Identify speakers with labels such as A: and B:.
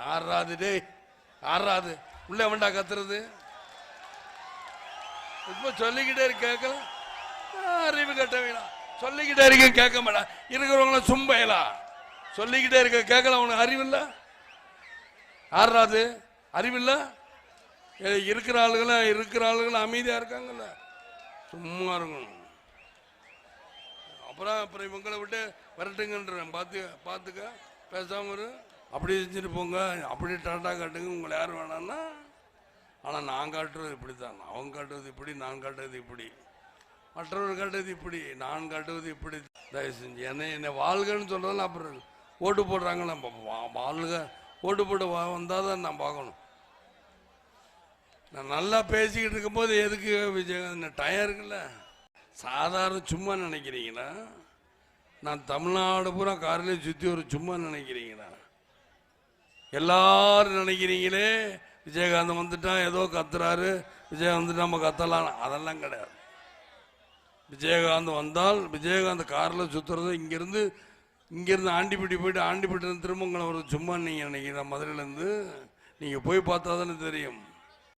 A: யாராது டேய், யாராது உள்ள வேண்டா கத்துறது? இப்ப சொல்லிக்கிட்டே இருக்க கேட்கல, அறிவு கட்ட வேணாம். சொல்லிக்கிட்டே இருக்க கேட்க மாட்டா. இருக்கிறவங்கள சும்பையலா சொல்லிக்கிட்டே இருக்க கேட்கல. உனக்கு அறிவில்ல? யாராது அறிவில்ல? இருக்கிற ஆளுகளும் அமைதியா இருக்காங்கல்ல, சும்மா இருக்கணும். அப்புறம் இவங்களை விட்டு விரட்டுங்கன்றேன். பார்த்துக்க பேசாம இரு. அப்படி செஞ்சுட்டு போங்க, அப்படி டாட்டா காட்டுங்க, உங்களை யாரும் வேணாம்னா. ஆனால் நான் காட்டுறது இப்படி தான், அவங்க காட்டுவது இப்படி, நான் காட்டுறது இப்படி, மற்றவர் காட்டுவது இப்படி, நான் காட்டுவது இப்படி. தயவு செஞ்சு என்னை வாழ்கன்னு சொல்றதுல அப்புறம் ஓட்டு போடுறாங்க. நம்ம வாழ்க ஓட்டு போட்டு வந்தால் தான் நான் பார்க்கணும். நான் நல்லா பேசிக்கிட்டு இருக்கும்போது எதுக்கு விஜயகாந்த் டயம் இருக்குல்ல? சாதாரண சும்மா நினைக்கிறீங்களா? நான் தமிழ்நாடு பூரா காரில் சுற்றி ஒரு சும்மா நினைக்கிறீங்களா? எல்லாரும் நினைக்கிறீங்களே விஜயகாந்த் வந்துட்டா ஏதோ கத்துறாரு, விஜயகாந்த் நம்ம கத்தலாம். அதெல்லாம் கிடையாது. விஜயகாந்த் வந்தால் விஜயகாந்த் காரில் சுற்றுறது இங்கேருந்து ஆண்டிப்பட்டி போயிட்டு ஆண்டிப்பட்டி திரும்ப உங்களை ஒரு சும்மா நீங்கள் நினைக்கிறீங்க. மதுரையிலேருந்து நீங்கள் போய் பார்த்தா தானே தெரியும்.